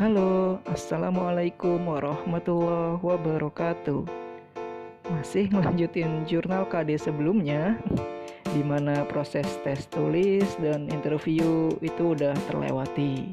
Halo, Assalamualaikum warahmatullahi wabarakatuh. Masih ngelanjutin jurnal KD sebelumnya, di mana proses tes tulis dan interview itu udah terlewati.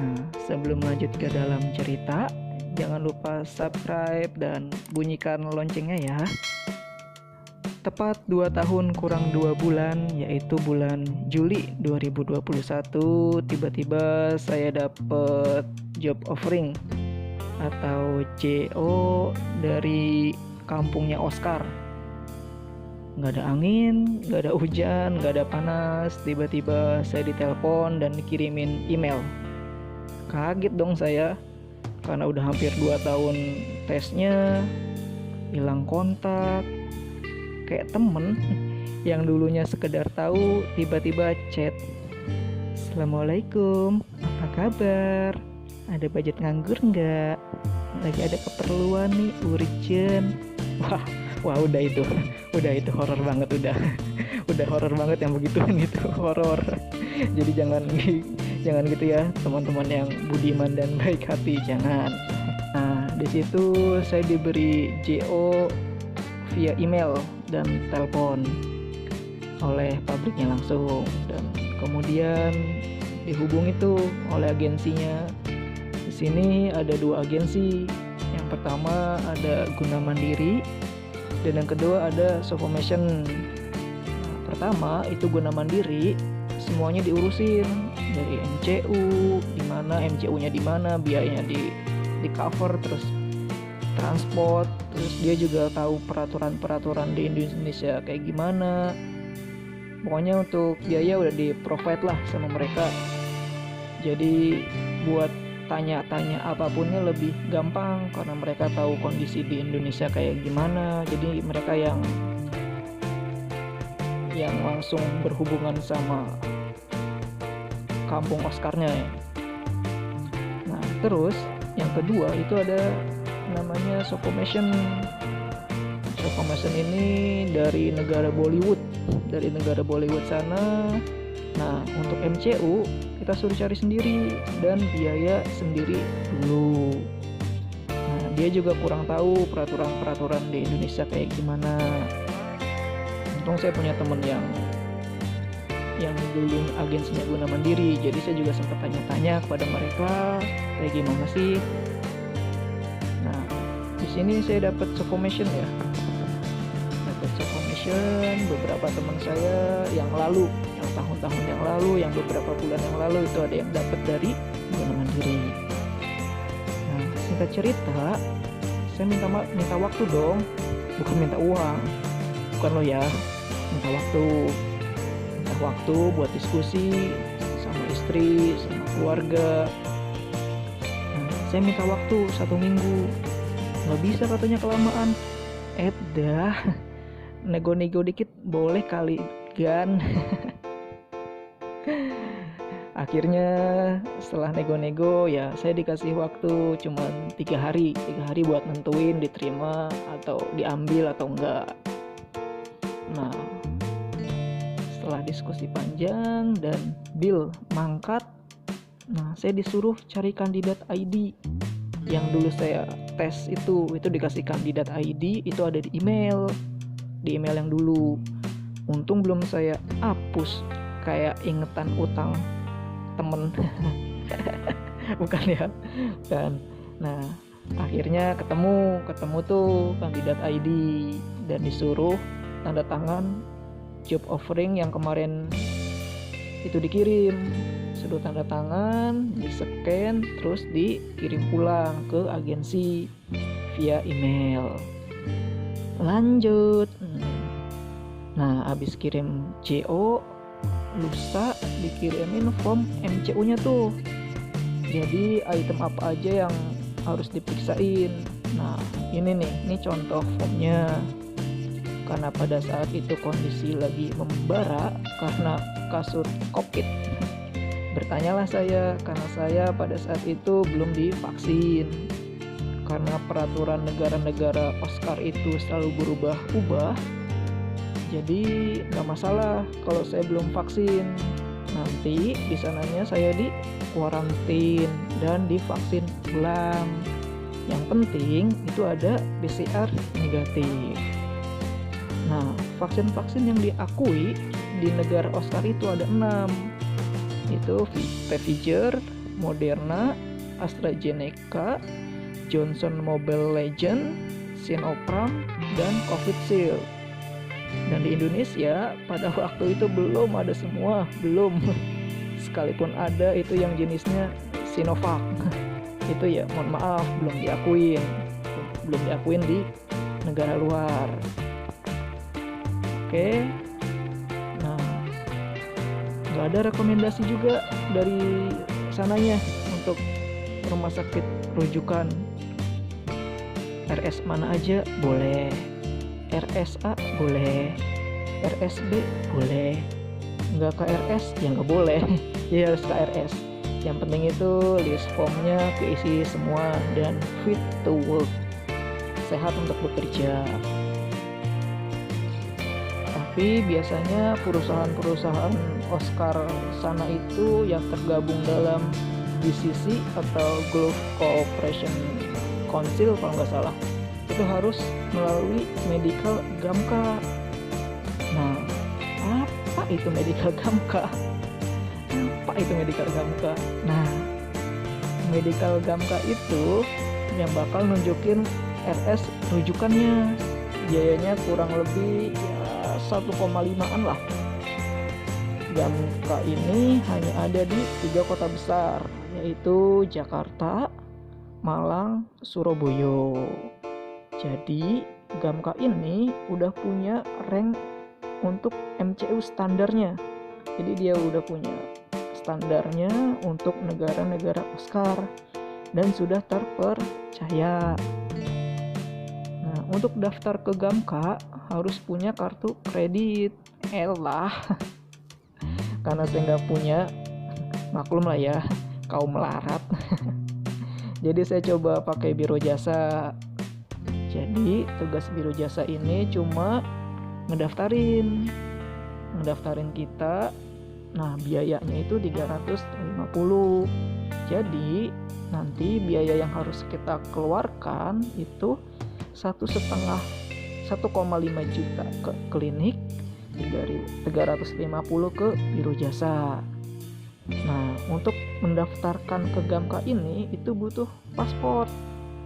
Nah, sebelum lanjut ke dalam cerita, jangan lupa subscribe dan bunyikan loncengnya ya. Tepat 2 tahun kurang 2 bulan, yaitu bulan Juli 2021, tiba-tiba saya dapet job offering atau JO dari kampungnya Oscar. Nggak ada angin, nggak ada hujan, nggak ada panas, tiba-tiba saya ditelepon dan dikirimin email. Kaget dong saya, karena udah hampir 2 tahun tesnya, hilang kontak, kayak temen yang dulunya sekedar tahu tiba-tiba chat, "Assalamualaikum, apa kabar? Ada budget nganggur nggak? Lagi ada keperluan nih, urgent." Wah, udah itu horor banget, udah horor banget yang begituan itu, horor. Jadi jangan gitu ya teman-teman yang budiman dan baik hati, jangan. Nah, di situ saya diberi JO via email dan telepon oleh pabriknya langsung, dan kemudian dihubungi tuh oleh agensinya. Di sini ada 2 agensi. Yang pertama ada Guna Mandiri dan yang kedua ada Sofomation. Nah, pertama itu Guna Mandiri, semuanya diurusin dari MCU, di mana MCU-nya di mana, biayanya di cover, terus transport, terus dia juga tahu peraturan di Indonesia kayak gimana. Pokoknya untuk biaya udah di provide lah sama mereka. Jadi buat tanya-tanya apapunnya lebih gampang karena mereka tahu kondisi di Indonesia kayak gimana. Jadi mereka yang langsung berhubungan sama kampung Oscarnya ya. Nah, terus yang kedua itu ada namanya Sofomation. Sofomation ini dari negara Bollywood sana. Nah, untuk MCU kita suruh cari sendiri dan biaya sendiri dulu. Nah, dia juga kurang tahu peraturan di Indonesia kayak gimana. Untung saya punya temen yang dulu agensinya Guna Mandiri, jadi saya juga sempat tanya-tanya kepada mereka kayak gimana sih. Di sini saya dapat Sofomation ya. Dapat Sofomation, beberapa teman saya yang tahun-tahun yang lalu, yang beberapa bulan yang lalu itu ada yang dapat dari Guna Mandiri. Nah, singkat cerita, saya minta waktu dong, bukan minta uang. Bukan lo ya, minta waktu buat diskusi sama istri, sama keluarga. Nah, saya minta waktu 1 minggu. Nggak bisa katanya kelamaan. Dah, nego-nego dikit boleh kali kan. Akhirnya setelah nego-nego ya saya dikasih waktu cuma 3 hari buat nentuin diterima atau diambil atau enggak. Nah, setelah diskusi panjang dan bill mangkat, nah saya disuruh cari kandidat ID. Yang dulu saya tes itu dikasih kandidat ID, itu ada di email yang dulu. Untung belum saya hapus kayak ingetan utang temen. Bukan ya kan. Nah, akhirnya ketemu tuh kandidat ID dan disuruh tanda tangan job offering yang kemarin itu dikirim. Suruh tanda tangan, di-scan, terus dikirim pulang ke agensi via email. Lanjut. Nah, abis kirim JO, lusa dikirimin form MCU-nya tuh. Jadi item apa aja yang harus diperiksain. Nah, ini contoh formnya. Karena pada saat itu kondisi lagi membara karena kasus COVID. Bertanyalah saya, karena saya pada saat itu belum divaksin. Karena peraturan negara-negara Oscar itu selalu berubah-ubah, jadi nggak masalah kalau saya belum vaksin. Nanti di sananya saya kuarantin, dan divaksin ulang. Yang penting itu ada PCR negatif. Nah, vaksin-vaksin yang diakui di negara Oscar itu ada 6. Itu Pfizer, Moderna, AstraZeneca, Johnson Mobile Legend, Sinopharm, dan Covishield. Dan di Indonesia pada waktu itu belum ada semua, belum. Sekalipun ada itu yang jenisnya Sinovac. Itu ya mohon maaf belum diakuin di negara luar. Oke. Nah, nggak ada rekomendasi juga dari sananya untuk rumah sakit rujukan. RS mana aja boleh, RSA boleh, RSB boleh, nggak KRS ya nggak boleh. Jadi harus KRS. Yang penting itu list formnya keisi semua dan fit to work, sehat untuk bekerja. Tapi biasanya perusahaan-perusahaan Oscar sana itu yang tergabung dalam GCC atau Gulf Cooperation Council kalau nggak salah, itu harus melalui medical GAMKA. Nah, apa itu medical GAMKA? Nah, medical GAMKA itu yang bakal nunjukin RS rujukannya. Biayanya kurang lebih ya 1,5-an lah. GAMKA ini hanya ada di 3 kota besar, yaitu Jakarta, Malang, Surabaya. Jadi GAMKA ini udah punya rank untuk MCU standarnya. Jadi dia udah punya standarnya untuk negara-negara Oscar dan sudah terpercaya. Nah, untuk daftar ke GAMKA harus punya kartu kredit. Elah, karena saya nggak punya, maklum lah ya, kaum melarat. Jadi saya coba pakai biro jasa. Jadi tugas biro jasa ini cuma ngedaftarin kita. Nah, biayanya itu 350. Jadi nanti biaya yang harus kita keluarkan itu 1,5 juta ke klinik, dari 350 ke biro jasa. Nah, untuk mendaftarkan ke GAMKA ini itu butuh paspor.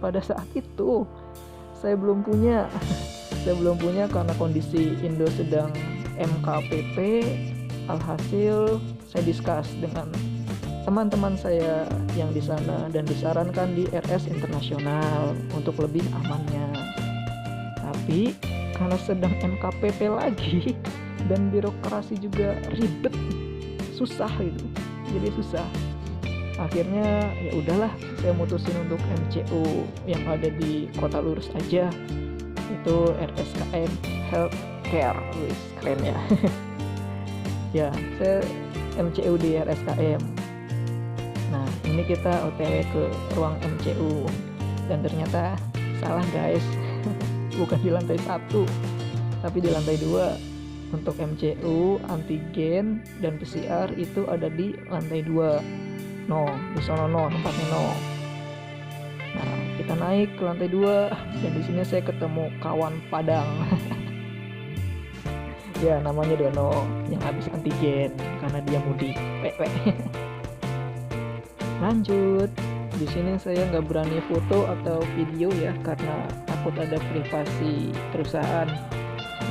Pada saat itu saya belum punya karena kondisi Indo sedang MKPP. Alhasil saya diskus dengan teman-teman saya yang di sana dan disarankan di RS Internasional untuk lebih amannya. Tapi karena sedang MKPP lagi dan birokrasi juga ribet, susah gitu. Jadi susah. Akhirnya ya udahlah, saya mutusin untuk MCU yang ada di Kota Lurus aja. Itu RSKM Healthcare, wis keren ya. Ya, saya MCU di RSKM. Nah, ini kita OTW ke ruang MCU dan ternyata salah guys. Bukan di lantai 1, tapi di lantai 2. Untuk MCU, antigen dan PCR itu ada di lantai 2. Di sono tempatnya Nah, kita naik ke lantai 2 dan di sini saya ketemu kawan Padang. Ya, namanya Dono yang habis antigen karena dia mudik. Lanjut. Di sini saya nggak berani foto atau video ya karena takut ada privasi perusahaan.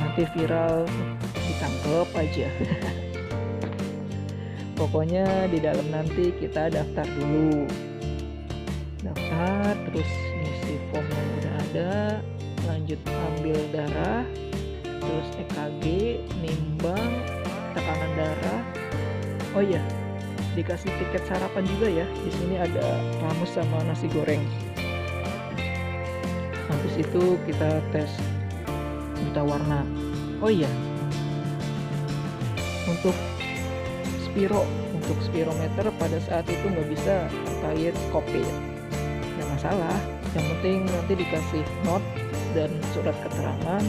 Nanti viral, ditangkep aja. Pokoknya di dalam nanti kita daftar dulu. Daftar, terus ngisi form yang udah ada, lanjut ambil darah, terus EKG, nimbang, tekanan darah. Oh iya, dikasih tiket sarapan juga ya. Di sini ada rames sama nasi goreng. Habis itu kita tes buta warna. Oh iya, untuk spirometer pada saat itu nggak bisa terkait COVID. Nggak masalah, yang penting nanti dikasih note dan surat keterangan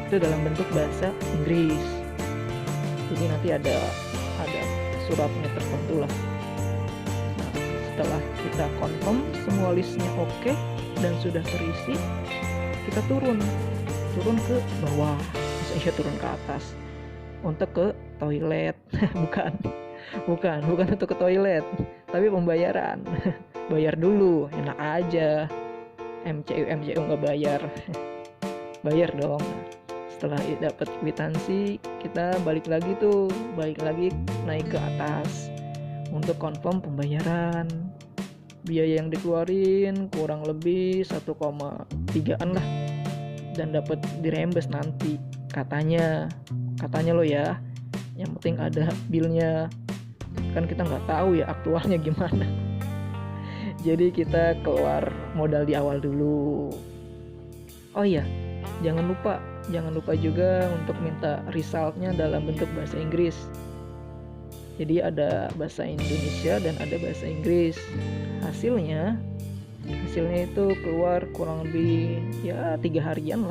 itu dalam bentuk bahasa Inggris. Jadi nanti ada suratnya tertentu lah. Setelah kita confirm semua listnya oke dan sudah terisi, kita turun ke bawah, misalnya turun ke atas untuk ke toilet. bukan untuk ke toilet, tapi pembayaran. Bayar dulu, enak aja. MCU nggak bayar. Bayar dong. Setelah dapat kwitansi, kita balik lagi naik ke atas untuk confirm pembayaran. Biaya yang dikeluarin kurang lebih 1,3an lah, dan dapat dirembes nanti katanya lo ya. Yang penting ada bilnya, kan kita nggak tahu ya aktualnya gimana. Jadi kita keluar modal di awal dulu. Oh iya, jangan lupa juga untuk minta resultnya dalam bentuk bahasa Inggris. Jadi ada bahasa Indonesia dan ada bahasa Inggris. Hasilnya itu keluar kurang lebih ya 3 harian.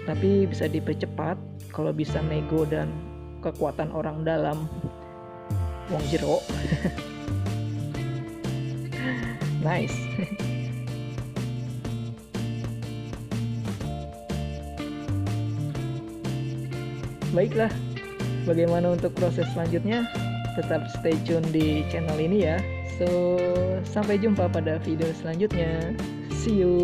Tapi bisa dipercepat kalau bisa nego dan kekuatan orang dalam, wong jero. Nice. Baiklah, bagaimana untuk proses selanjutnya? Tetap stay tune di channel ini ya. So, sampai jumpa pada video selanjutnya. See you.